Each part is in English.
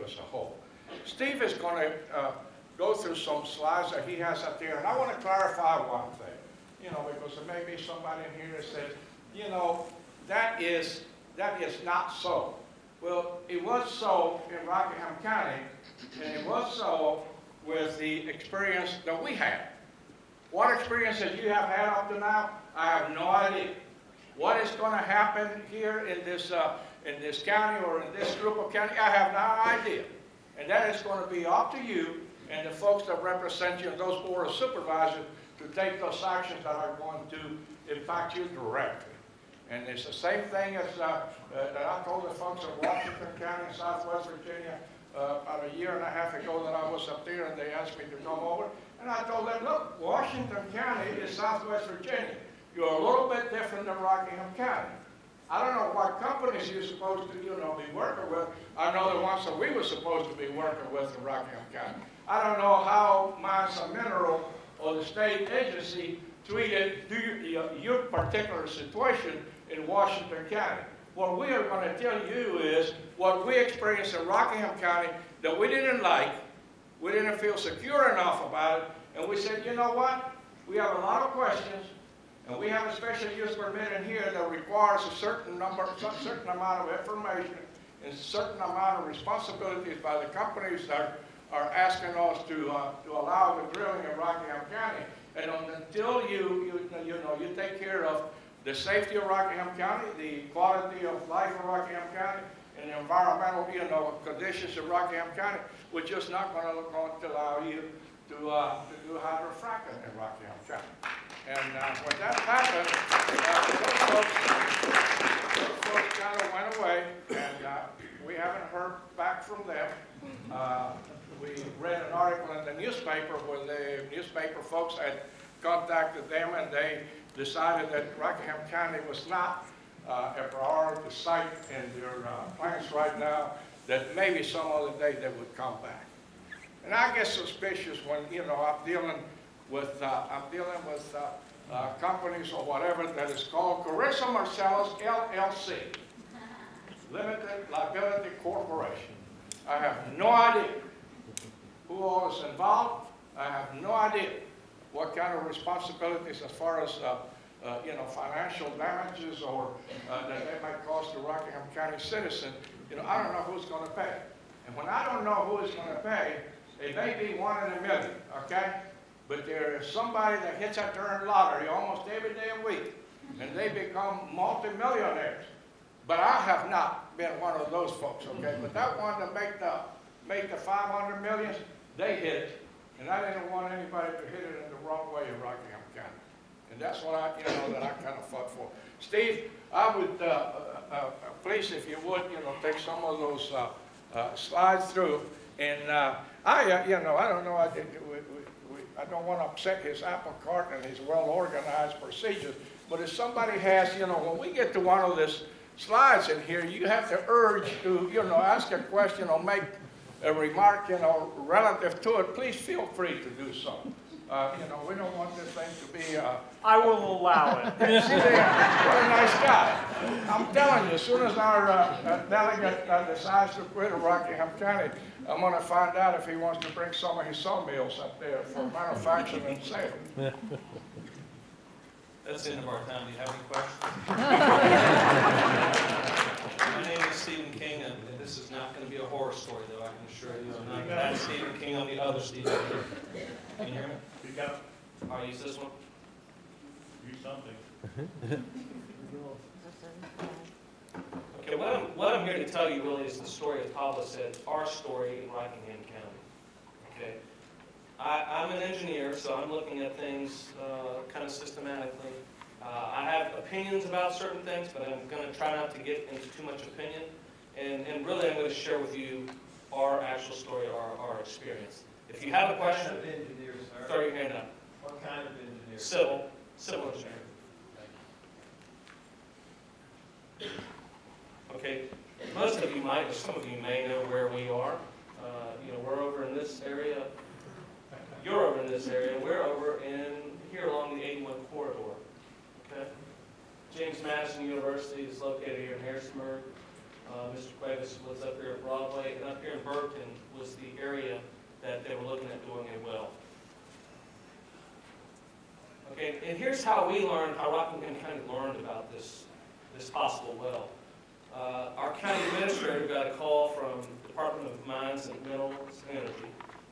as a whole. Steve is going to go through some slides that he has up there, and I want to clarify one thing, you know, because there may be somebody in here that says, you know, that is not so. Well, it was so in Rockingham County, and it was so with the experience that we had. What experience that you have had up to now, I have no idea. What is going to happen here in this county or in this group of counties, I have no idea. And that is going to be up to you and the folks that represent you and those board of supervisors to take those actions that are going to impact you directly. And it's the same thing as that I told the folks of Washington County in Southwest Virginia about a year and a half ago that I was up there and they asked me to come over. And I told them, look, Washington County is Southwest Virginia. You're a little bit different than Rockingham County. I don't know what companies you're supposed to, you know, be working with. I know the ones that we were supposed to be working with in Rockingham County. I don't know how Mines and Mineral or the state agency treated your particular situation in Washington County. What we are going to tell you is what we experienced in Rockingham County that we didn't like, we didn't feel secure enough about it, and we said, you know what, we have a lot of questions, and we have a special use permit in here that requires a certain amount of information and a certain amount of responsibilities by the companies that are asking us to allow the drilling in Rockingham County. And until you take care of the safety of Rockingham County, the quality of life of Rockingham County, and the environmental, conditions of Rockingham County, we're just not going to allow you to do hydrofracking in Rockingham County. And when that happened, those folks kind of went away, and we haven't heard back from them. We read an article in the newspaper where the newspaper folks had contacted them, and they decided that Rockingham County was not a priority site in their plans right now, that maybe some other day they would come back. And I get suspicious when, I'm dealing with companies or whatever that is called Carissa Marcellus LLC, Limited Liability Corporation. I have no idea who all is involved. I have no idea what kind of responsibilities as far as financial damages or that they might cause to Rockingham County citizen. I don't know who's going to pay. And when I don't know who is going to pay, it may be 1 in a million, okay? But there is somebody that hits that darn lottery almost every day a week, and they become multimillionaires. But I have not been one of those folks, okay? But that one that make the 500 million, they hit it. And I didn't want anybody to hit it in the wrong way in Rockingham County. And that's what I kind of fought for. Steve, I would, please, if you would, take some of those slides through. And I don't know, I don't want to upset his apple cart and his well-organized procedures. But if somebody has, when we get to one of these slides in here, you have the urge to, ask a question or make a remark, relative to it, please feel free to do so. We don't want this thing to be... I will allow it. See, what a nice guy. I'm telling you, as soon as our delegate decides to quit Rockingham County, I'm going to find out if he wants to bring some of his sawmills up there for manufacturing and sale. That's the end of our time. Do you have any questions? My name is Stephen King, and this is not going to be a horror story, though, I can assure you. I'm not that Stephen King, I'm the other Stephen King. Can you hear me? You got it. I'll use this one. Use something. Okay, what I'm here to tell you really is the story, as Pablo said, our story in Rockingham County. Okay, I'm an engineer, so I'm looking at things kind of systematically. I have opinions about certain things, but I'm going to try not to get into too much opinion. And really, I'm going to share with you our actual story, our experience. If you have a question, what kind of engineer, sir? throw your hand up. What kind of engineer? Civil engineer. Okay, most of you might, or some of you may know where we are. We're over in this area. You're over in this area. We're over in here along the 81 corridor. Okay. James Madison University is located here in Harrisonburg. Mr. Cuevas was up here at Broadway, and up here in Burton was the area that they were looking at doing a well. Okay, and here's how we learned, how Rockingham County learned about this possible well. Our county administrator got a call from the Department of Mines and Minerals and Energy,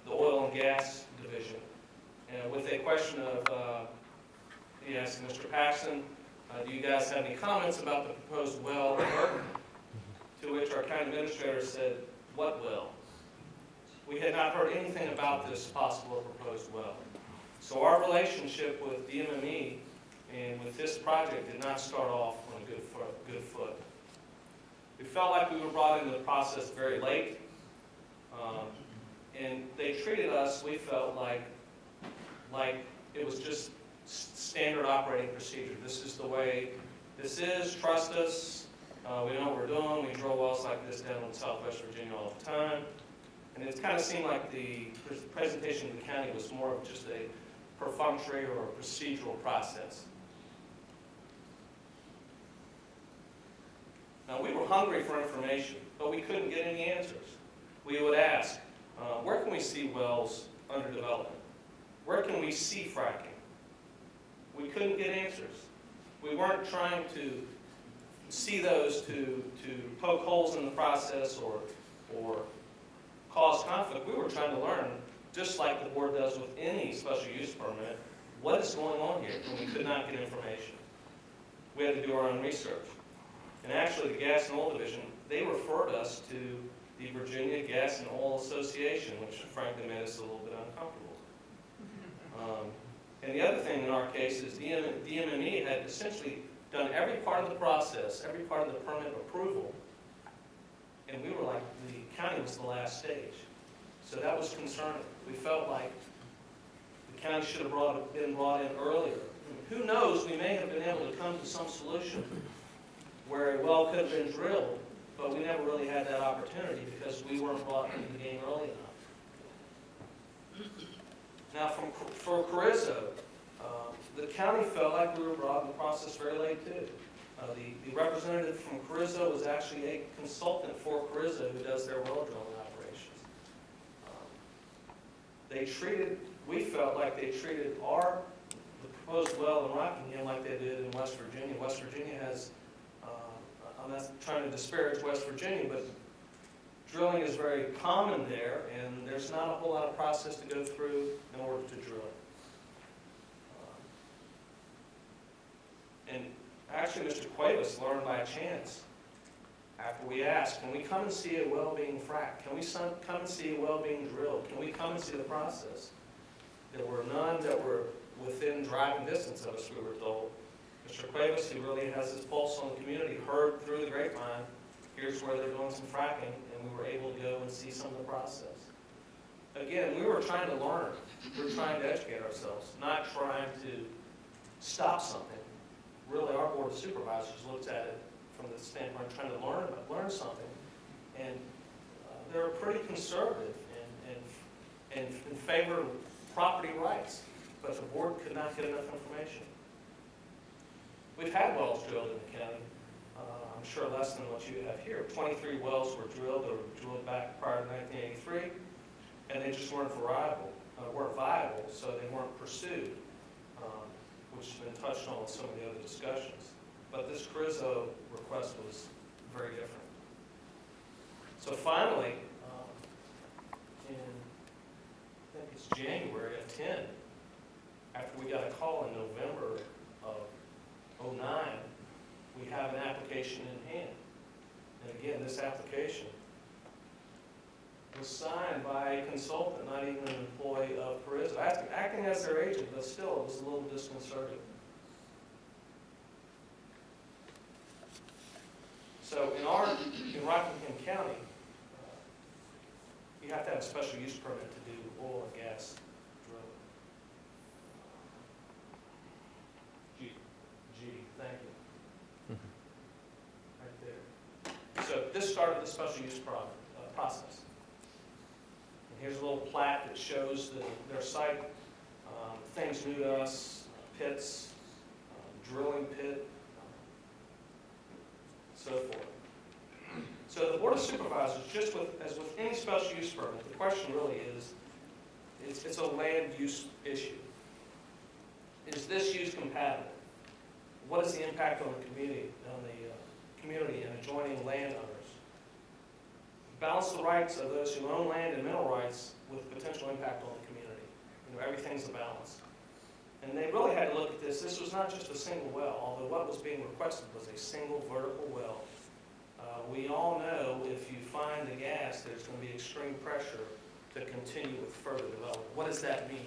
the Oil and Gas Division, with a question of, he asked Mr. Paxton, do you guys have any comments about the proposed well in Burton? To which our county administrator said, what well? We had not heard anything about this possible proposed well. So our relationship with DMME and with this project did not start off on a good foot. We felt like we were brought into the process very late, and they treated us, we felt like it was just standard operating procedure. This is the way this is, trust us, we know what we're doing, we drill wells like this down in Southwest Virginia all the time. And it kind of seemed like the presentation to the county was more of just a perfunctory or a procedural process. Now, we were hungry for information, but we couldn't get any answers. We would ask, where can we see wells under development? Where can we see fracking? We couldn't get answers. We weren't trying to see those to poke holes in the process or cause conflict. We were trying to learn, just like the board does with any special use permit, what is going on here, and we could not get information. We had to do our own research. And actually, the Gas and Oil Division, they referred us to the Virginia Gas and Oil Association, which frankly made us a little bit uncomfortable. And the other thing in our case is DMME had essentially done every part of the process, every part of the permit approval, and we were like, the county was the last stage. So that was concerning. We felt like the county should have been brought in earlier. Who knows, we may have been able to come to some solution where a well could have been drilled, but we never really had that opportunity because we weren't brought into the game early enough. Now, for Carrizo, the county felt like we were brought in the process very late too. The representative from Carrizo was actually a consultant for Carrizo who does their well drilling operations. We felt like they treated the proposed well in Rockingham like they did in West Virginia. West Virginia has, I'm not trying to disparage West Virginia, but drilling is very common there, and there's not a whole lot of process to go through in order to drill. And actually, Mr. Cuevas learned by chance after we asked, can we come and see a well being fracked? Can we come and see a well being drilled? Can we come and see the process? There were none that were within driving distance of us, we were told. Mr. Cuevas, who really has his pulse on the community, heard through the grapevine, here's where they're doing some fracking, and we were able to go and see some of the process. Again, we were trying to learn. We were trying to educate ourselves, not trying to stop something. Really, our Board of Supervisors looks at it from the standpoint of trying to learn something, and they're pretty conservative and in favor of property rights, but the board could not get enough information. We've had wells drilled in the county, I'm sure less than what you have here. 23 wells were drilled that were drilled back prior to 1983, and they just weren't viable, so they weren't pursued. Which has been touched on with some of the other discussions. But this Carrizo request was very different. So finally, in, I think it's January of 10, after we got a call in November of 09, we have an application in hand. And again, this application was signed by a consultant, not even an employee of Carrizo, acting as their agent, but still it was a little disconcerting. So in Rockingham County, you have to have a special use permit to do oil and gas drilling. G, thank you. Right there. So this started the special use process. Here's a little plat that shows their site, things new to us, pits, drilling pit, so forth. So the Board of Supervisors, just as with any special use permit, the question really is, it's a land use issue. Is this use compatible? What is the impact on the community and adjoining landowners? Balance the rights of those who own land and mineral rights with potential impact on the community. You know, everything's a balance. And they really had to look at this. This was not just a single well, although what was being requested was a single vertical well. We all know if you find the gas, there's going to be extreme pressure to continue with further development. What does that mean?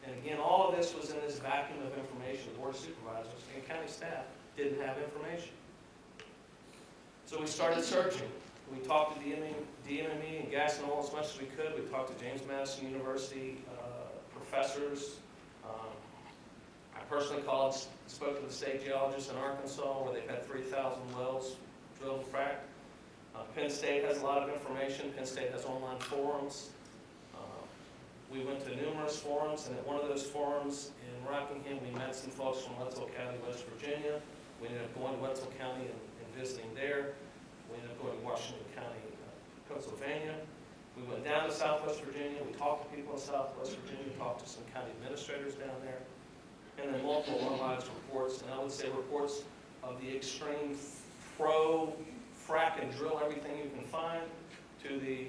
And again, all of this was in this vacuum of information. The Board of Supervisors and county staff didn't have information. So we started searching. We talked to DMME and Gas and Oil as much as we could. We talked to James Madison University professors. I personally spoke to the state geologists in Arkansas where they've had 3,000 wells drilled and fracked. Penn State has a lot of information. Penn State has online forums. We went to numerous forums, and at one of those forums in Rockingham, we met some folks from Wetzel County, West Virginia. We ended up going to Wetzel County and visiting there. We ended up going to Washington County, Pennsylvania. We went down to Southwest Virginia. We talked to people in Southwest Virginia, talked to some county administrators down there, and then multiple analyzed reports, and I would say reports of the extreme pro-frack and drill everything you can find to the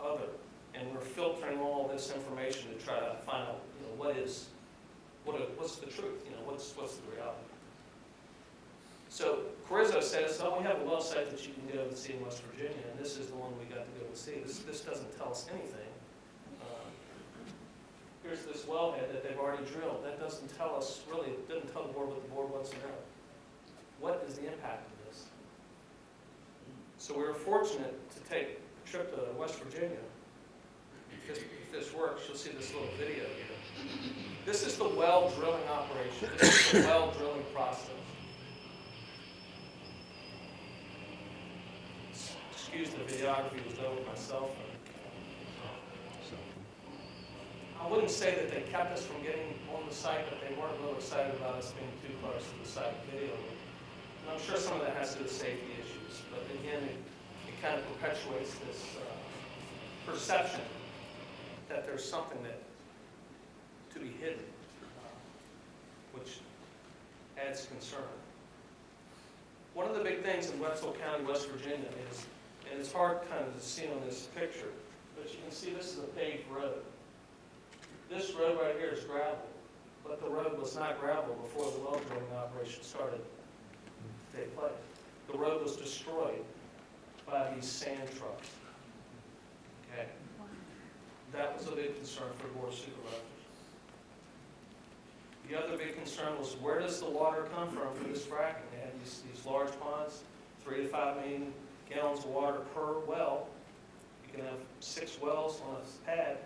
other. And we're filtering all this information to try to find out, you know, what's the truth, you know, what's the reality. So Carrizo says, oh, we have a well site that you can go and see in West Virginia, and this is the one we got to go and see. This doesn't tell us anything. Here's this wellhead that they've already drilled. That doesn't tell us, really, it doesn't tell the board what the board wants to know. What is the impact of this? So we were fortunate to take a trip to West Virginia. If this works, you'll see this little video here. This is the well drilling operation. This is the well drilling process. Excuse the videography, was done with my cell phone. I wouldn't say that they kept us from getting on the site, but they weren't real excited about us being too close to the site video. And I'm sure some of that has to do with safety issues, but again, it kind of perpetuates this perception that there's something that to be hidden, which adds concern. One of the big things in Wetzel County, West Virginia is, and it's hard kind of to see on this picture, but you can see this is a paved road. This road right here is gravel, but the road was not gravel before the well drilling operation started to take place. The road was destroyed by these sand trucks. Okay. That was a big concern for the Board of Supervisors. The other big concern was, where does the water come from for this fracking? They had these large ponds, 3 to 5 million gallons of water per well. You can have 6 wells on a pad,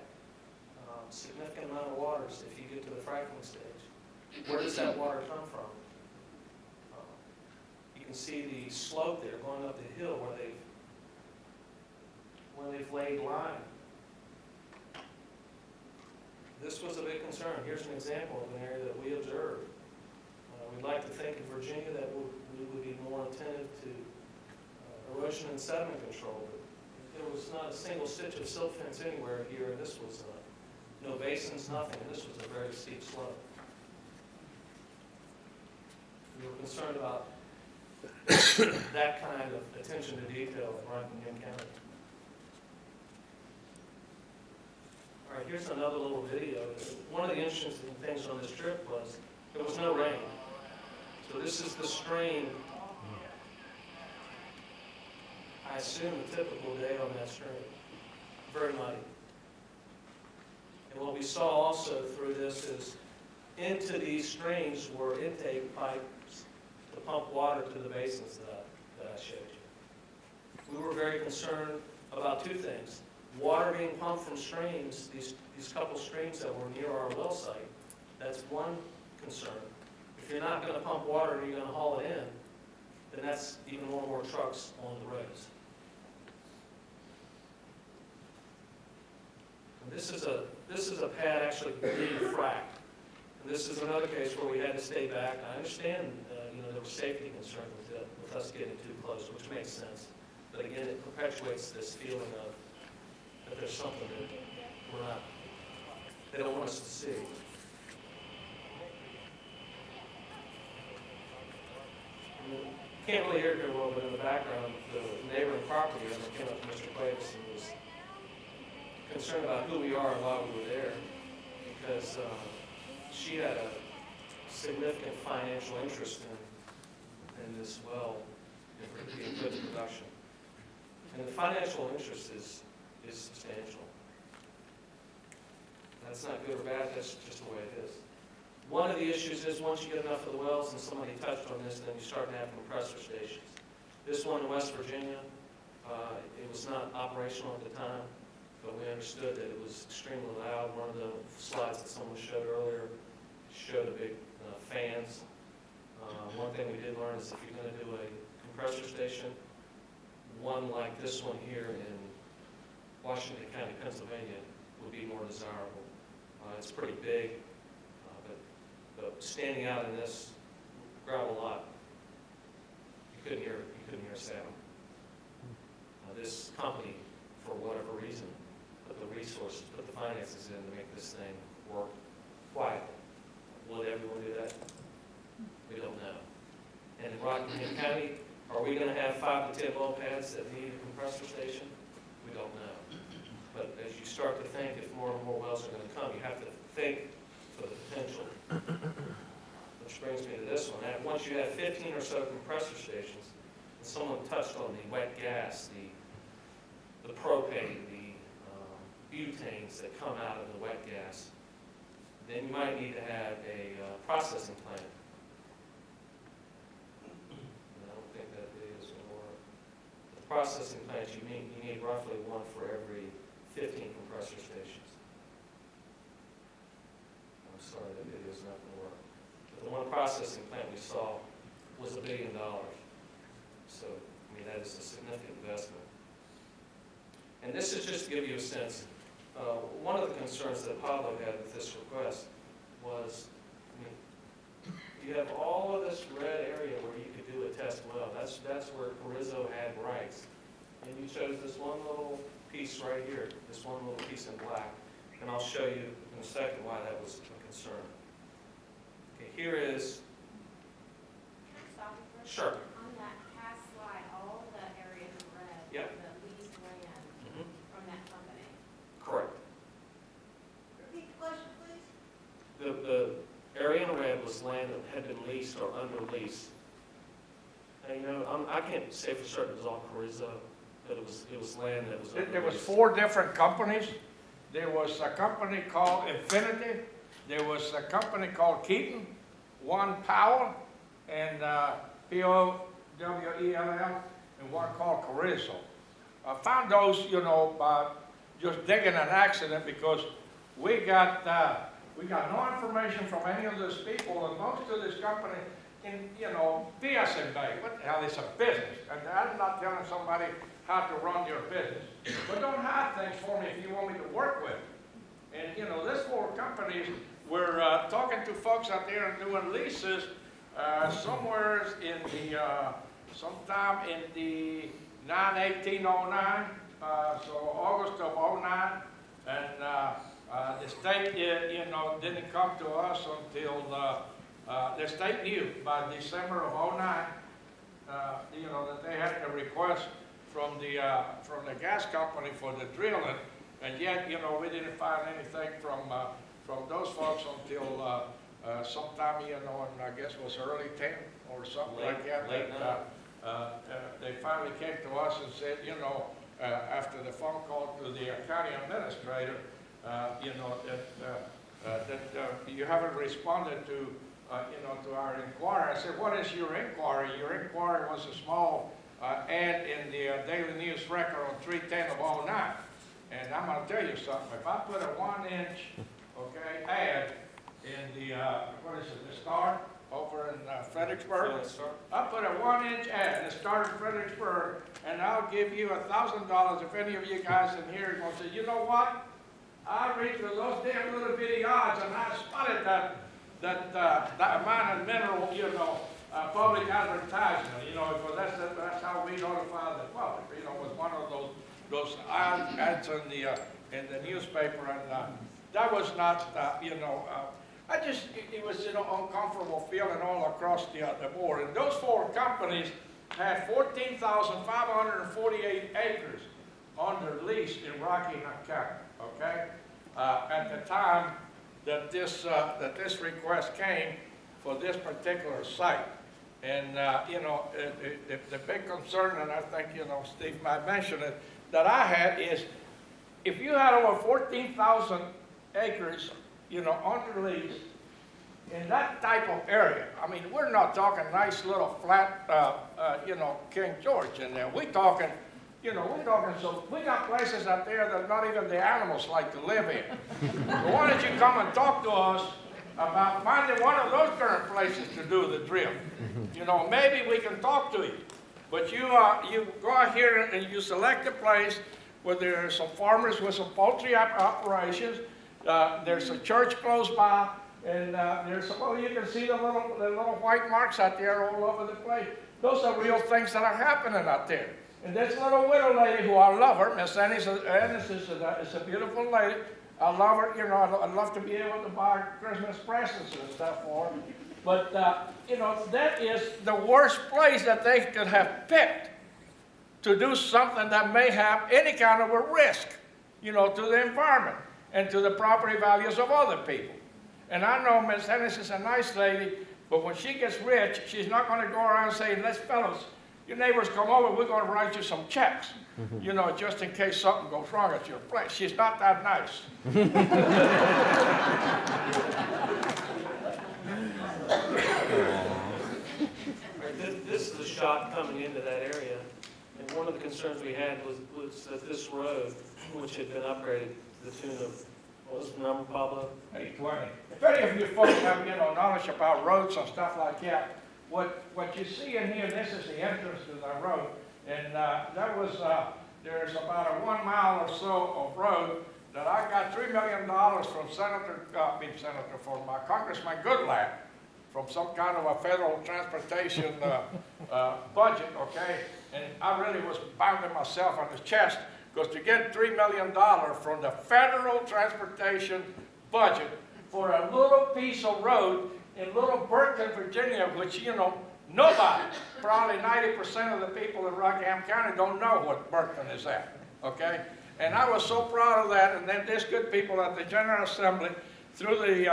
significant amount of waters if you get to the fracking stage. Where does that water come from? You can see the slope there going up the hill where they've laid lime. This was a big concern. Here's an example of an area that we observed. We'd like to think in Virginia that we would be more attentive to erosion and sediment control. But there was not a single stitch of silt fence anywhere here, and this was no basins, nothing. And this was a very steep slope. We were concerned about that kind of attention to detail in Rockingham County. All right, here's another little video. One of the interesting things on this trip was there was no rain. So this is the stream. I assume a typical day on that stream. Very muddy. And what we saw also through this is into these streams were intake pipes to pump water to the basins that I showed you. We were very concerned about 2 things. Water being pumped from streams, these couple streams that were near our well site, that's one concern. If you're not going to pump water and you're going to haul it in, then that's even more trucks on the roads. And this is a pad actually being fracked. And this is another case where we had to stay back. I understand, there were safety concerns with us getting too close, which makes sense. But again, it perpetuates this feeling of that there's something that we're not, they don't want us to see. Can't really hear it very well, but in the background, the neighboring property owner came up to Mr. Cuevas and was concerned about who we are and why we were there, because she had a significant financial interest in this well, in good production. And the financial interest is substantial. That's not good or bad, that's just the way it is. One of the issues is once you get enough of the wells, and somebody touched on this, then you start to have compressor stations. This one in West Virginia, it was not operational at the time, but we understood that it was extremely loud. One of the slides that someone showed earlier showed the big fans. One thing we did learn is if you're going to do a compressor station, one like this one here in Washington County, Pennsylvania, would be more desirable. It's pretty big. But standing out in this gravel lot, you couldn't hear sound. This company, for whatever reason, put the resources, put the finances in to make this thing work quietly. Will everyone do that? We don't know. And in Rockingham County, are we going to have 5 to 10 well pads that need a compressor station? We don't know. But as you start to think, if more and more wells are going to come, you have to think for the potential. Which brings me to this one. Once you have 15 or so compressor stations, and someone touched on the wet gas, the propane, the butanes that come out of the wet gas, then you might need to have a processing plant. And I don't think that is going to work. The processing plant, you need roughly one for every 15 compressor stations. I'm sorry, that video's not going to work. But the one processing plant we saw was $1 billion. So, I mean, that is a significant investment. And this is just to give you a sense. One of the concerns that Pablo had with this request was, I mean, you have all of this red area where you could do a test well. That's where Carrizo had rights. And you chose this one little piece right here, this one little piece in black. And I'll show you in a second why that was a concern. Okay, here is... Can I stop you for a Sure. second? On that past slide, all the areas in red, Yep. the leased land from that company. Correct. Repeat the question, please. The area in red was land that had been leased or under lease. And you know, I can't say for certain it was all Carrizo, but it was land that was under There was lease. 4 different companies. There was a company called Infinity. There was a company called Keaton, one Powell, and Powell, and one called Carrizo. I found those, you know, by just digging an accident because we got no information from any of those people, and most of this company, you know, BSN Bay, what the hell is a business? And I'm not telling somebody how to run your business. But don't hide things for me if you want me to work with. And, you know, this 4 companies, we're talking to folks out there and doing leases somewhere in the, sometime in the 9/18/09, so August of '09. And the state, you know, didn't come to us until the state knew by December of '09, you know, that they had a request from the gas company for the drilling, and yet, you know, we didn't find anything from those folks until sometime, you know, and I guess it was early 10 or something like that. Late They finally came to us and said, you know, after the phone call to the county administrator, you know, that you haven't responded to, you know, to our inquiry. I said, what is your inquiry? Your inquiry was a small ad in the Daily News Record on 3/10/09. And I'm going to tell you something. If I put a 1-inch, okay, ad in the, what is it, the Star over in Fredericksburg? I put a 1-inch ad in the Star in Fredericksburg, and I'll give you $1,000 if any of you guys in here are going to say, you know what? I reached through those damn little bitty odds, and I spotted that amount of mineral, you know, public advertisement, you know, because that's how we notify the public, you know, with one of those ads in the newspaper, and that was not, you know, it was, you know, uncomfortable feeling all across the board. And those four companies had 14,548 acres under lease in Rockingham County, okay? At the time that this request came for this particular site. And, you know, the big concern, and I think, you know, Steve might mention it, that I had is, if you had over 14,000 acres, you know, under lease, in that type of area, I mean, we're not talking nice little flat, you know, King George in there. We're talking, you know, so we got places out there that not even the animals like to live in. So why don't you come and talk to us about finding one of those current places to do the drill? You know, maybe we can talk to you. But you go out here and you select a place where there are some farmers with some poultry operations. There's a church close by, and well, you can see the little white marks out there all over the place. Those are real things that are happening out there. And this little widow lady, who I love her, Miss Ennis is a beautiful lady. I love her, you know, I'd love to be able to buy Christmas presents and stuff for her. But, you know, that is the worst place that they could have picked to do something that may have any kind of a risk, you know, to the environment and to the property values of other people. And I know Miss Ennis is a nice lady, but when she gets rich, she's not going to go around saying, let's fellas, your neighbors come over, we're going to write you some checks, you know, just in case something goes wrong at your place. She's not that nice. This is a shot coming into that area, and one of the concerns we had was that this road, which had been upgraded to the tune of, what was the number, Pablo? 820. If any of you folks have, you know, knowledge about roads and stuff like that, what you see in here, this is the entrance to the road, and there's about a 1 mile or so of road that I got $3 million from from Congressman Goodlatte, from some kind of a federal transportation budget, okay? And I really was pounding myself on the chest, because to get $3 million from the federal transportation budget for a little piece of road in Little Burton, Virginia, which, you know, nobody, probably 90% of the people in Rockingham County don't know what Burton is at, okay? And I was so proud of that, and then these good people at the General Assembly, through the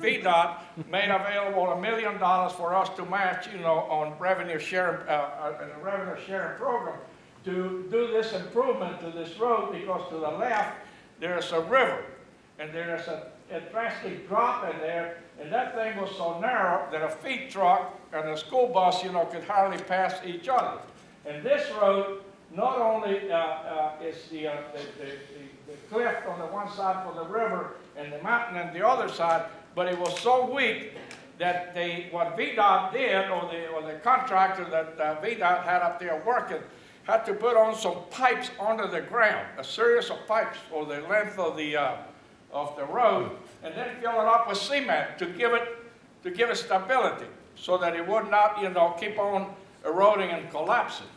VDOT, made available $1 million for us to match, you know, on revenue sharing, in a revenue sharing program, to do this improvement to this road, because to the left, there's a river, and there's a drastic drop in there, and that thing was so narrow that a feed truck and a school bus, you know, could hardly pass each other. And this road, not only is the cliff on the one side for the river and the mountain on the other side, but it was so weak that what VDOT did, or the contractor that VDOT had up there working, had to put on some pipes under the ground, a series of pipes for the length of the road, and then fill it up with cement to give it stability, so that it would not, you know, keep on eroding and collapsing.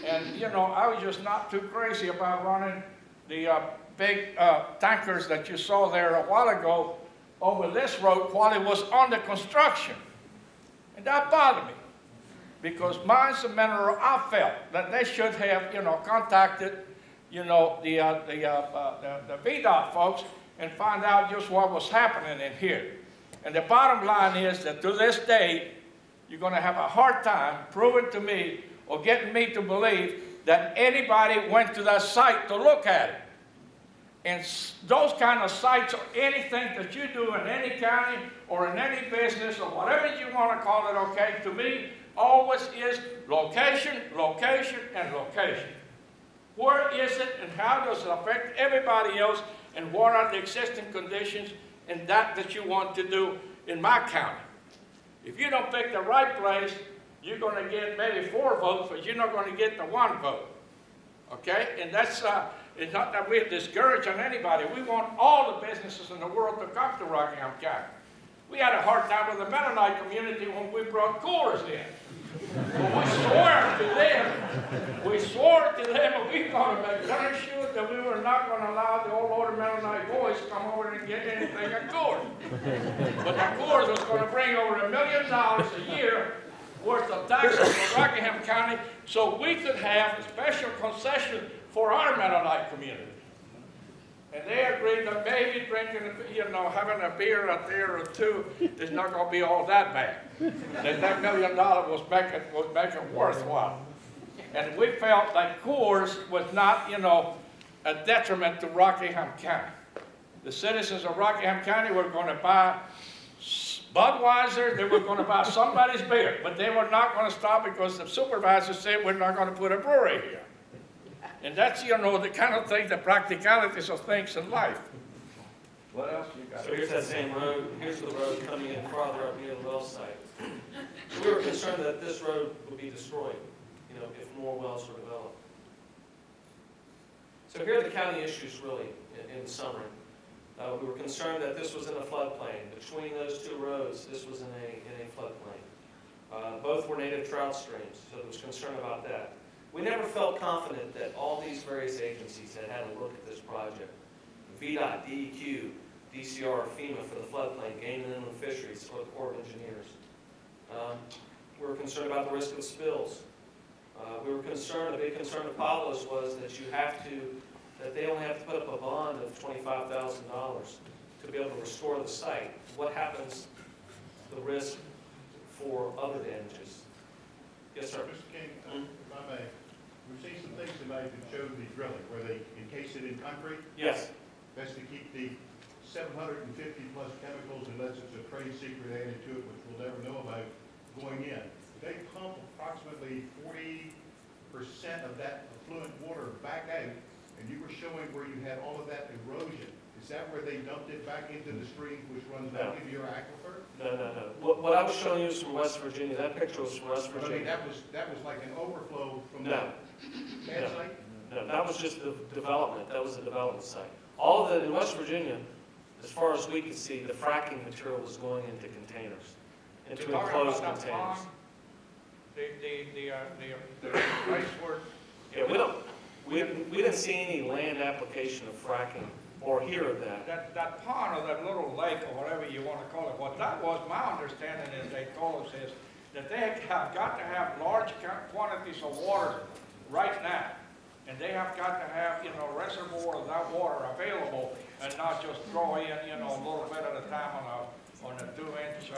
And, you know, I was just not too crazy about running the big tankers that you saw there a while ago over this road while it was under construction. And that bothered me, because Mines and Mineral, I felt that they should have, you know, contacted, you know, the VDOT folks and find out just what was happening in here. And the bottom line is that to this day, you're going to have a hard time proving to me or getting me to believe that anybody went to that site to look at it. And those kind of sites, or anything that you do in any county or in any business or whatever you want to call it, okay, to me, always is location, location, and location. Where is it, and how does it affect everybody else, and what are the existing conditions in that you want to do in my county? If you don't pick the right place, you're going to get maybe 4 votes, but you're not going to get the 1 vote. Okay? And that's, it's not that we're discouraging anybody. We want all the businesses in the world to come to Rockingham County. We had a hard time with the Mennonite community when we brought coolers in. But we swore to them we were going to make darn sure that we were not going to allow the old order Mennonite boys to come over and get anything at Coors. But the Coors was going to bring over $1 million a year worth of taxes to Rockingham County so we could have a special concession for our Mennonite community. And they agreed that maybe drinking, having a beer a there or two is not going to be all that bad. That $1 million was making worthwhile. And we felt that Coors was not, a detriment to Rockingham County. The citizens of Rockingham County were going to buy Budweiser, they were going to buy somebody's beer, but they were not going to stop because the supervisor said we're not going to put a brewery here. And that's, the kind of thing, the practicalities of things in life. What else you got? So here's that same road, here's the road coming in farther up near the well site. So we were concerned that this road would be destroyed, if more wells were developed. So here are the county issues really, in summary. We were concerned that this was in a floodplain. Between those two roads, this was in a floodplain. Both were native trout streams, so there was concern about that. We never felt confident that all these various agencies had had a look at this project. VDOT, DEQ, DCR, FEMA for the floodplain, Game and Inland Fisheries, or the Corps of Engineers. We were concerned about the risk of spills. We were concerned, a big concern of Pablo's was that that they only have to put up a bond of $25,000 to be able to restore the site. What happens to the risk for other damages? Yes, sir. Mr. King, if I may, we've seen some things tonight that show the drilling, where they encase it in concrete. Yes. That's to keep the 750 plus chemicals, unless it's a trade secret added to it, which we'll never know about, going in. They pump approximately 40% of that affluent water back out, and you were showing where you had all of that erosion. Is that where they dumped it back into the stream, which runs back into your aquifer? No. What I was showing you is from West Virginia. That picture was from West But I mean, Virginia. that was like an overflow from the No. pad site? No, that was just the development. That was the development site. All of the, in West Virginia, as far as we could see, the fracking material was going into containers, into You're talking enclosed about that containers. pond? The place where, Yeah, we didn't see any land application of fracking or hear of that. that pond or that little lake or whatever you want to call it, what that was, my understanding is they told us is that they have got to have large quantities of water right now. And they have got to have, reservoir of that water available and not just throw in, a little bit at a time on a 2-inch,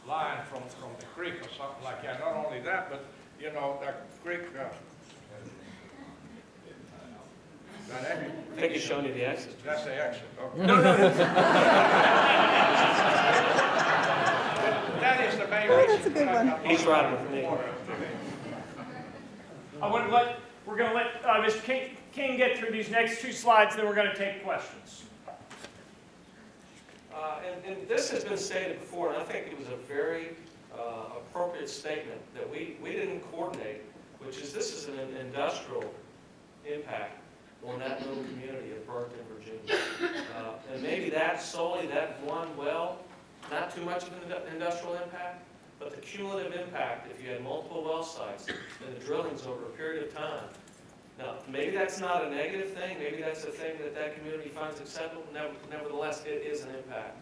line from the creek or something like that. Not only that, but, that creek, I think he's showing you the exit. that's the exit. Okay. No. That is the main reason. that's a good one. He's riding with me. We're going to let Mr. King get through these next two slides, then we're going to take questions. And this has been stated before, and I think it was a very appropriate statement that we didn't coordinate, which is this is an industrial impact on that little community of Burton, Virginia. And maybe that solely, that one well, not too much of an industrial impact, but the cumulative impact, if you had multiple well sites and the drillings over a period of time. Now, maybe that's not a negative thing, maybe that's a thing that community finds acceptable, nevertheless, it is an impact.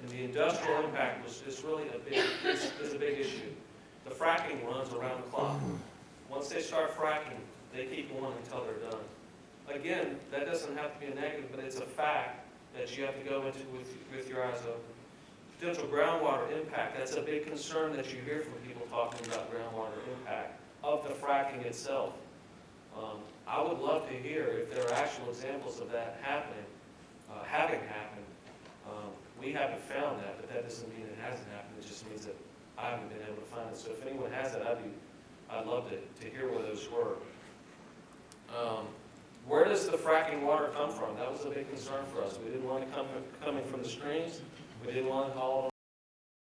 And the industrial impact is really a big issue. The fracking runs around the clock. Once they start fracking, they keep going until they're done. Again, that doesn't have to be a negative, but it's a fact that you have to go into with your eyes open. Potential groundwater impact, that's a big concern that you hear from people talking about groundwater impact of the fracking itself. I would love to hear if there are actual examples of that happening, having happened. We haven't found that, but that doesn't mean it hasn't happened. It just means that I haven't been able to find it. So if anyone has it, I'd love to hear where those were. Where does the fracking water come from? That was a big concern for us. We didn't want it coming from the streams. We didn't want it hauled